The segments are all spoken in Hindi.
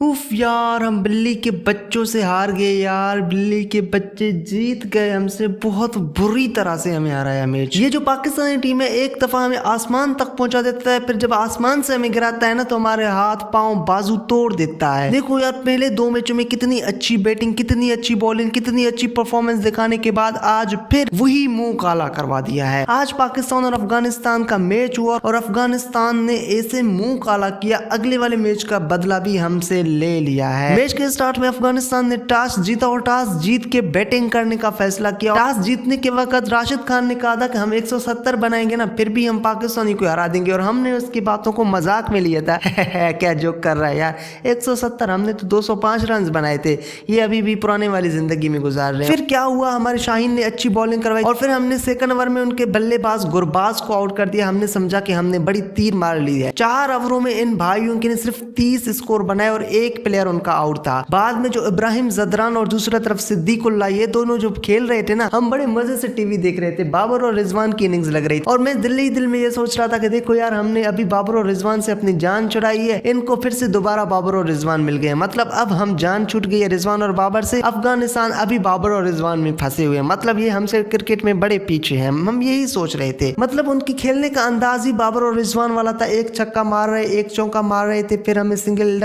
उफ यार, हम बिल्ली के बच्चों से हार गए यार। बिल्ली के बच्चे जीत गए हमसे, बहुत बुरी तरह से हमें हराया मैच। ये जो पाकिस्तानी टीम है एक दफा हमें आसमान तक पहुंचा देता है, फिर जब आसमान से हमें गिराता है ना तो हमारे हाथ पांव बाजू तोड़ देता है। देखो यार, पहले दो मैचों में कितनी अच्छी बैटिंग, कितनी अच्छी बॉलिंग, कितनी अच्छी परफॉर्मेंस दिखाने के बाद आज फिर वही मुंह काला करवा दिया है। आज पाकिस्तान और अफगानिस्तान का मैच हुआ और अफगानिस्तान ने ऐसे मुंह काला किया, अगले वाले मैच का बदला भी हमसे ले लिया है। मैच के स्टार्ट में अफगानिस्तान ने टॉस जीता और टॉस जीत के बैटिंग करने का फैसला किया। टॉस जीतने के वक्त राशिद खान ने कहा था कि हम 170 बनाएंगे ना फिर भी हम पाकिस्तानी को हरा देंगे, और हमने उसकी बातों को मजाक में लिया था। क्या जोक कर रहा है यार, 170, हमने तो 205 रन बनाए थे। ये अभी भी पुराने वाली जिंदगी में गुजार रहे हैं। फिर क्या हुआ, हमारे शाहीन ने अच्छी बॉलिंग करवाई और फिर हमने सेकंड ओवर में उनके बल्लेबाज गुरबाज को आउट कर दिया। हमने समझा कि हमने बड़ी तीर मार ली है। 4 ओवरों में इन भाइयों के ने सिर्फ 30 स्कोर बनाए और एक प्लेयर उनका आउट था। बाद में जो इब्राहिम जदरान और दूसरी तरफ सिद्दीकुल्लाह, ये दोनों जो खेल रहे थे ना, हम बड़े मजे से टीवी देख रहे थे। बाबर और रिजवान की इनिंग्स लग रही थी और मैं दिल ही दिल में ये सोच रहा था कि देखो यार, हमने अभी बाबर और रिजवान से अपनी जान छुड़ाई है, इनको फिर से दोबारा बाबर और रिजवान मिल गए। मतलब अब हम जान छूट गई है रिजवान और बाबर से। अफगानिस्तान अभी बाबर और रिजवान में फंसे हुए हैं, मतलब ये हमसे क्रिकेट में बड़े पीछे हैं। हम यही सोच रहे थे। मतलब उनकी खेलने का अंदाज ही बाबर और रिजवान वाला था। एक छक्का मार रहे, एक चौका मार रहे थे, फिर हमें सिंगल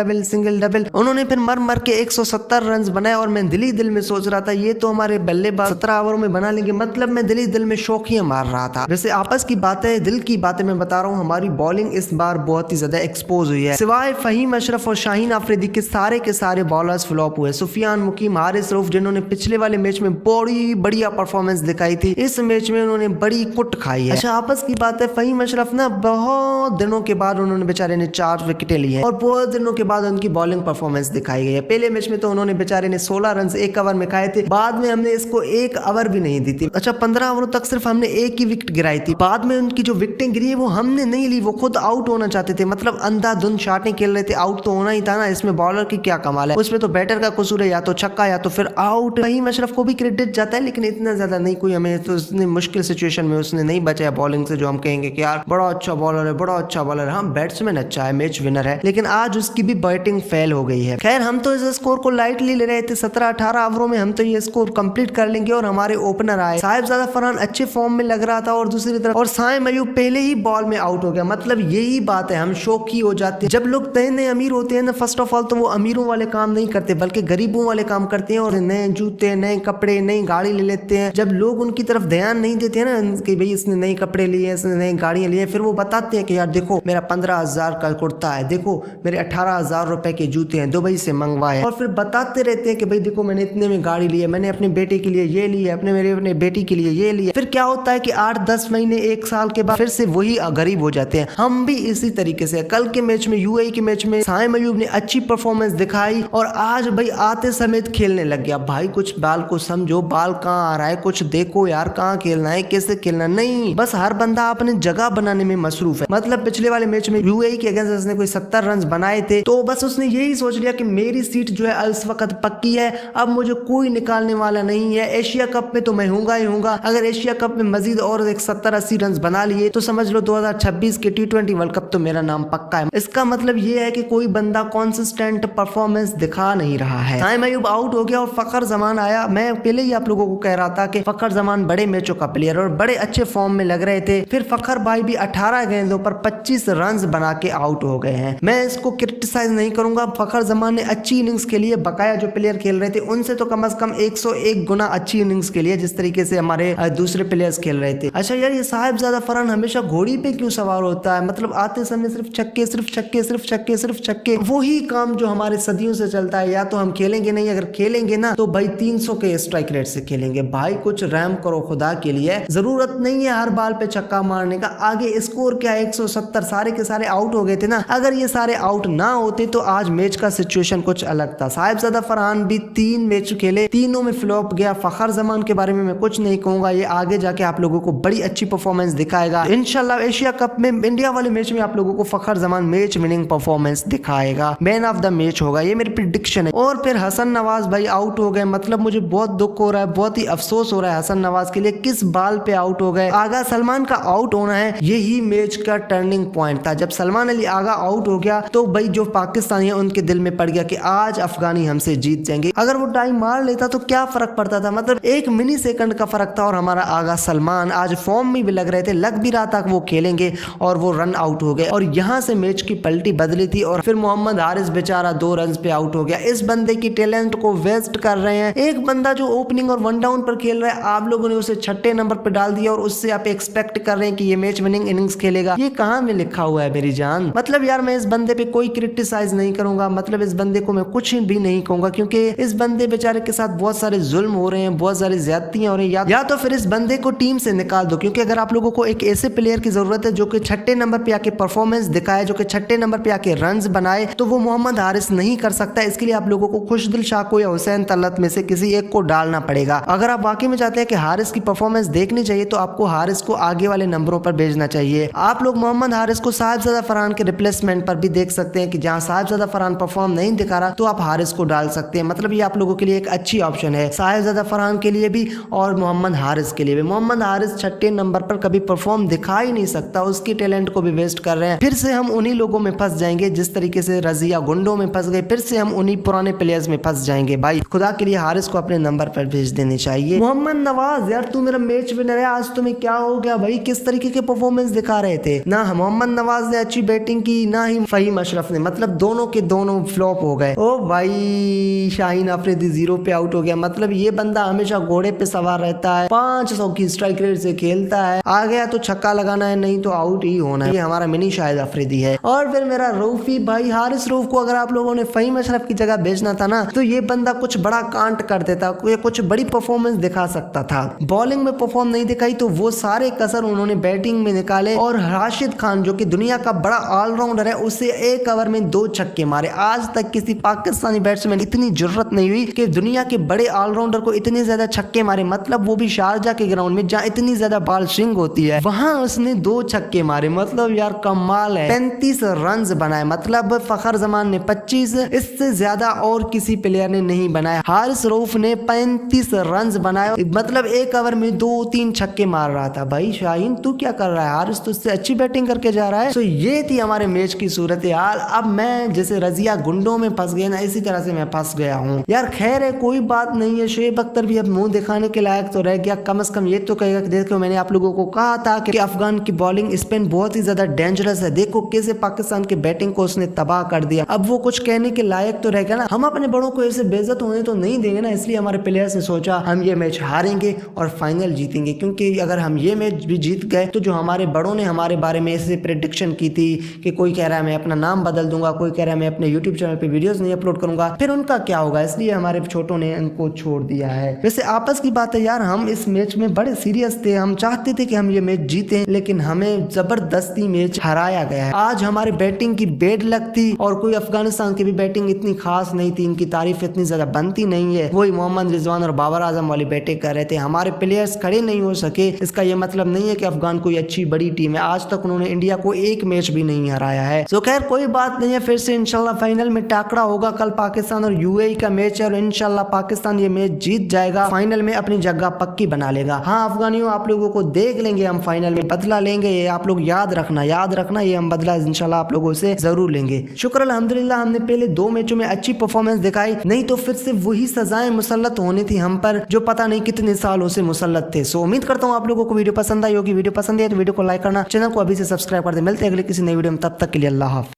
डबल। उन्होंने फिर मर के 170 रन बनाए और मैं दिल ही दिल में सोच रहा था ये तो हमारे बल्लेबाज 17 ओवरों में बना लेंगे। मतलब मैं दिल ही दिल में शौकियां मार रहा था। वैसे आपस की बातें, दिल की बातें मैं बता रहा हूँ, हमारी बॉलिंग इस बार बहुत ही ज्यादा एक्सपोज हुई है। सिवाय फहीम अशरफ और शाहीन आफरीदी के सारे बॉलर्स फ्लॉप हुए। सुफियान मुकीम, हारिस रऊफ, जिन्होंने पिछले वाले मैच में बड़ी बढ़िया परफॉर्मेंस दिखाई थी, इस मैच में उन्होंने बड़ी कुट खाई है। अच्छा, आपस की बात है, फहीम अशरफ ना बहुत दिनों के बाद उन्होंने बेचारे ने 4 विकेटें ली है और बहुत दिनों के बाद उनकी बॉलिंग परफॉर्मेंस दिखाई गई है। पहले मैच में तो उन्होंने बेचारे ने 16 रन एक ओवर में खाए थे, बाद में हमने इसको 1 ओवर भी नहीं दी थी। अच्छा, 15 ओवरों तक सिर्फ हमने एक ही विकेट गिराई थी। बाद में उनकी जो विकेटें गिरी है वो हमने नहीं ली, वो खुद आउट होना चाहते थे। मतलब अंधाधुंध शॉटें खेल रहे थे, आउट तो होना ही था ना। इसमें बॉलर की क्या कमाल है, उसमें तो बैटर का कसूर है, या तो छक्का या तो फिर आउट। फहीम अशरफ को भी क्रेडिट जाता है, लेकिन इतना ज्यादा नहीं कोई हमें, तो उसने मुश्किल सिचुएशन में उसने नहीं बचाया बॉलिंग से, जो हम कहेंगे कि यार बड़ा अच्छा बॉलर है, बड़ा अच्छा बॉलर है। हाँ, बैट्समैन अच्छा है, मैच विनर है, लेकिन आज उसकी भी बैटिंग फेल हो गई है। खैर, हम तो इस स्कोर को लाइटली ले रहे थे। 17-18 ओवरों में हम तो ये स्कोर कंप्लीट कर लेंगे और हमारे ओपनर आए। साहिबजादा फरहान अच्छे फॉर्म में लग रहा था और दूसरी तरफ और साइम अयूब पहले ही बॉल में आउट हो गया। मतलब यही बात है, हम शौकी हो जाते हैं। जब लोग नए अमीर होते हैं ना, फर्स्ट ऑफ ऑल तो वो अमीरों वाले काम नहीं करते बल्कि गरीबों वाले काम करते हैं और नए जूते, नए कपड़े, नई गाड़ी ले लेते हैं। जब लोग उनकी तरफ ध्यान नहीं देते हैं ना कि भाई इसने नए कपड़े लिए, इसने नई गाड़ियां लिए, फिर वो बताते हैं कि यार देखो मेरा 15,000 का कुर्ता है, देखो मेरे 18,000 रुपए के जूते हैं, दुबई से मंगवाए, और फिर बताते रहते हैं कि भाई देखो मैंने इतने में गाड़ी ली है, मैंने अपने बेटे के लिए ये ली है, अपने बेटी के लिए ये ली है। फिर क्या होता है कि 8-10 महीने, 1 साल के बाद फिर से वही गरीब हो जाते हैं। हम भी इसी तरीके से। कल के मैच में, यूएई के मैच में साइम अयूब ने अच्छी परफॉर्मेंस दिखाई और आज भाई आते समेत खेलने लग गया। भाई कुछ बाल को समझो, बाल कहाँ आ रहा है, कुछ देखो यार, कहाँ खेलना है, कैसे खेलना, नहीं बस हर बंदा अपने जगह बनाने में मसरूफ है। मतलब पिछले वाले मैच में यूएई के अगेंस्ट उसने कोई 70 रन बनाए थे, तो बस उसने यही सोच लिया कि मेरी सीट जो है इस वक्त पक्की है, अब मुझे कोई निकालने वाला नहीं है। एशिया कप में तो मैं हूंगा ही हूंगा। अगर एशिया कप में मजीद और 70-80 रन बना लिए तो समझ लो 2026 के T20 वर्ल्ड कप तो मेरा नाम पक्का है। इसका मतलब ये है कि कोई बंदा कॉन्सिस्टेंट परफॉर्मेंस दिखा नहीं रहा है। साइम अयूब आउट हो गया और फखर जमान आया। मैं पहले ही आप लोगों को कह रहा था कि फखर जमान बड़े मैचों का प्लेयर और बड़े अच्छे फॉर्म में लग रहे थे। फिर फखर भाई भी 18 गेंदों पर 25 रन बना के आउट हो गए हैं। मैं इसको क्रिटिसाइज नहीं करूंगा। फखर जमान ने अच्छी इनिंग्स के लिए, बकाया जो प्लेयर खेल रहे थे उनसे तो कम से कम 101 गुना अच्छी इनिंग्स के लिए, जिस तरीके से हमारे दूसरे प्लेयर्स खेल रहे थे। अच्छा यार, ये साहिबजादा फरहान हमेशा घोड़ी पे क्यों सवार होता है? मतलब आते समय सिर्फ छक्के, सिर्फ छक्के, सिर्फ छक्के, सिर्फ छक्के, वही काम जो हमारे सदियों से चलता है। या तो हम खेलेंगे नहीं, अगर खेलेंगे ना तो भाई 300 के स्ट्राइक रेट से खेलेंगे। भाई कुछ रहम करो खुदा के लिए, जरूरत नहीं है हर बाल पे छक्का मारने का। आगे स्कोर क्या, 170, सारे के सारे आउट हो गए थे ना। अगर ये सारे आउट ना होते तो आज मैच का सिचुएशन कुछ अलग था। साहिबजादा फरहान भी 3 मैच खेले, तीनों में फ्लॉप गया। फखर जमान के बारे में मैं कुछ नहीं कहूंगा, ये आगे जाके आप लोगों को बड़ी अच्छी परफॉर्मेंस दिखाएगा इंशाल्लाह। एशिया कप में इंडिया वाले मैच में आप लोगों को फखर जमान मैच विनिंग परफॉर्मेंस दिखाएगा, मैन ऑफ द मैच होगा, ये मेरी प्रेडिक्शन है। और फिर हसन नवाज भाई आउट हो गए। मतलब मुझे बहुत दुख हो रहा है, बहुत ही अफसोस हो रहा है हसन नवाज के लिए। किस बाल पे आउट हो गए? आगा सलमान का आउट होना है, यही मैच का टर्निंग पॉइंट था। जब सलमान अली आगा आउट हो गया तो भाई जो पाकिस्तानी है उनके दिल में पड़ गया कि आज अफगानी हमसे जीत जाएंगे। अगर वो टाइम मार लेता तो क्या फर्क पड़ता था, मतलब 1 मिली सेकंड का फर्क था। और हमारा आगा सलमान आज फॉर्म में भी लग रहे थे, लग भी रहा था वो खेलेंगे और वो रन आउट हो गए। और यहाँ से मैच की पलटी बदली थी और फिर मोहम्मद हारिस बेचारा 2 रन पे आउट हो गया। इस बंदे की टैलेंट को वेस्ट कर रहे हैं। एक बंदा जो ओपनिंग और 1 डाउन पर खेल रहा है, आप लोगों ने उसे 6ठे नंबर पर डाल दिया और उससे आप एक्सपेक्ट कर रहे हैं कि ये मैच विनिंग इनिंग्स खेलेगा। ये कहाँ में लिखा हुआ है मेरी जान। मतलब यार मैं इस बंदे पे कोई क्रिटिसाइज नहीं करूंगा, मतलब इस बंदे को मैं कुछ भी नहीं कहूंगा, क्योंकि इस बंदे बेचारे के साथ बहुत सारे जुल्म हो रहे हैं, बहुत सारी ज्यादतियां हो रही हैं। या तो फिर इस बंदे को टीम से निकाल दो, क्योंकि अगर आप लोगों को एक ऐसे प्लेयर की जरूरत है जो कि 6ठे नंबर पे आके परफॉर्मेंस दिखाए, जो कि 6ठे नंबर पे आके रन्स बनाए, तो वो मोहम्मद हारिस नहीं कर सकता। इसके लिए आप लोगों को खुशदिल शाह को या हुसैन तलत में से किसी एक को डालना पड़ेगा। अगर आप वाकई में चाहते हैं कि हारिस की परफॉर्मेंस देखनी चाहिए तो आपको हारिस को आगे वाले नंबरों पर भेजना चाहिए। आप लोग मोहम्मद हारिस को साहिबजादा फरहान के रिप्लेसमेंट पर भी देख सकते हैं कि जहां साहिबजादा फरहान परफॉर्म नहीं दिखा रहा तो आप हारिस को डाल सकते हैं। मतलब ये आप लोगों के लिए एक अच्छी ऑप्शन है, साहिबजादा फरहान के लिए भी और मोहम्मद हारिस के लिए भी। मोहम्मद हारिस 6ठे नंबर पर कभी परफॉर्म दिखा ही नहीं सकता, उसकी टैलेंट को भी वेस्ट कर रहे हैं। फिर से हम उन्हीं लोगों में फंस जाएंगे जिस तरीके से रजिया गुंडों में फंस गए, फिर से हम उन्हीं पुराने प्लेयर्स में फंस जाएंगे। भाई खुदा के लिए हारिस को अपने नंबर पर भेज देनी चाहिए। मोहम्मद नवाज यार तू मेरा मैच विनर है, आज तुम्हें क्या हो गया भाई, किस तरीके के परफॉर्मेंस दिखा रहे थे ना। मोहम्मद नवाज ने अच्छी बैटिंग की, ना ही फहीम अशरफ ने, मतलब दोनों के दोनों फ्लॉप हो गए। ओ भाई शाहीन अफरीदी 0 पे आउट हो गया। मतलब ये बंदा हमेशा घोड़े पे सवार रहता है, 500 की स्ट्राइक रेट से खेलता है, आ गया तो छक्का लगाना है, नहीं तो आउट ही होना है। ये हमारा मिनी शाहिद अफरीदी है। और फिर मेरा रऊफी भाई, हारिस रऊफ को अगर आप लोगों ने फहीम अशरफ की जगह भेजना था ना तो ये बंदा कुछ बड़ा कांट कर देता, कुछ बड़ी परफॉर्मेंस दिखा सकता था। बॉलिंग में परफॉर्म नहीं दिखाई तो वो सारे कसर उन्होंने बैटिंग में निकाले। और राशिद खान जो कि दुनिया का बड़ा ऑलराउंडर है, उसे 1 ओवर में 2 छक्के मारे। आज तक किसी पाकिस्तानी बैट्समैन इतनी जरूरत नहीं हुई कि दुनिया के बड़े ऑलराउंडर को इतने ज्यादा छक्के मारे, मतलब वो भी शारजा के ग्राउंड में जहाँ इतनी ज्यादा बॉल स्विंग होती है, वहां उसने 2 छक्के मारे। मतलब यार कमाल है। 35 रन बनाए, मतलब फखर जमान ने 25, इससे ज्यादा और किसी प्लेयर ने नहीं बनाया। हारिस रऊफ ने 35 रन बनाए, मतलब 1 ओवर में 2-3 छक्के मार रहा था। भाई शाहीन तू क्या कर रहा है, हारिस तो उससे अच्छी बैटिंग करके जा रहा है। तो ये थी हमारे मैच की सूरत हाल। अब मैं जैसे रजिया गुंडों में फंस गया ना, इसी तरह से मैं फंस गया हूँ यार। खैर है, कोई बात नहीं है। शोएब अख्तर भी अब मुंह दिखाने के लायक तो रह गया, कम से कम ये तो कहेगा कि देखो मैंने आप लोगों को कहा था कि अफगान की बॉलिंग स्पिन बहुत ही ज्यादा डेंजरस है, देखो कैसे पाकिस्तान के बैटिंग को उसने तबाह कर दिया। अब वो कुछ कहने के लायक तो रह गया ना। हम अपने बड़ों को ऐसे बेइज्जत होने तो नहीं देंगे ना, इसलिए हमारे प्लेयर्स ने सोचा हम ये मैच हारेंगे और फाइनल जीतेंगे, क्योंकि अगर हम ये मैच भी जीत गए तो जो हमारे बड़ों ने हमारे बारे में ऐसे प्रेडिक्शन की थी कि कोई कह रहा है मैं अपना नाम बदल दूंगा, कोई कह रहा है मैं अपने यूट्यूब चैनल पे वीडियोस नहीं अपलोड करूंगा, फिर उनका क्या होगा। इसलिए हमारे छोटों ने उनको छोड़ दिया है। वैसे आपस की बात है यार, हम इस मैच में बड़े सीरियस थे, हम चाहते थे कि हम ये मैच जीतें, लेकिन हमें जबरदस्ती मैच हराया गया है। आज हमारे बैटिंग की बेड लक थी और कोई अफगानिस्तान की भी बैटिंग इतनी खास नहीं थी, इनकी तारीफ इतनी ज्यादा बनती नहीं है। वही मोहम्मद रिजवान और बाबर आजम वाली बैटिंग कर रहे थे, हमारे प्लेयर्स खड़े नहीं हो सके। इसका ये मतलब नहीं है कि अफगान कोई अच्छी बड़ी टीम है, आज तक उन्होंने इंडिया को एक मैच भी नहीं हराया है। तो खैर कोई बात नहीं है, फिर से इंशाल्लाह फाइनल में टाकरा होगा। कल पाकिस्तान और यूएई का मैच है और इंशाल्लाह पाकिस्तान ये मैच जीत जाएगा, फाइनल में अपनी जगह पक्की बना लेगा। हाँ अफगानियों, आप लोगों को देख लेंगे हम फाइनल में, बदला लेंगे, ये आप लोग याद रखना ये हम बदला इंशाल्लाह आप लोगों से जरूर लेंगे। शुक्र अल्हम्दुलिल्लाह हमने पहले 2 मैचों में अच्छी परफॉर्मेंस दिखाई, नहीं तो फिर से वही सजाएं मुसल्लत होनी थी हम पर जो पता नहीं कितने सालों से मुसल्लत थे। सो उम्मीद करता हूँ आप लोगों को वीडियो पसंद आई होगी। वीडियो पसंद है तो वीडियो को लाइक करना, चैनल को अभी से सब्सक्राइब कर दे। मिलते हैं अगले किसी नई वीडियो में, तब तक के लिए अल्लाह हाफ़िज़।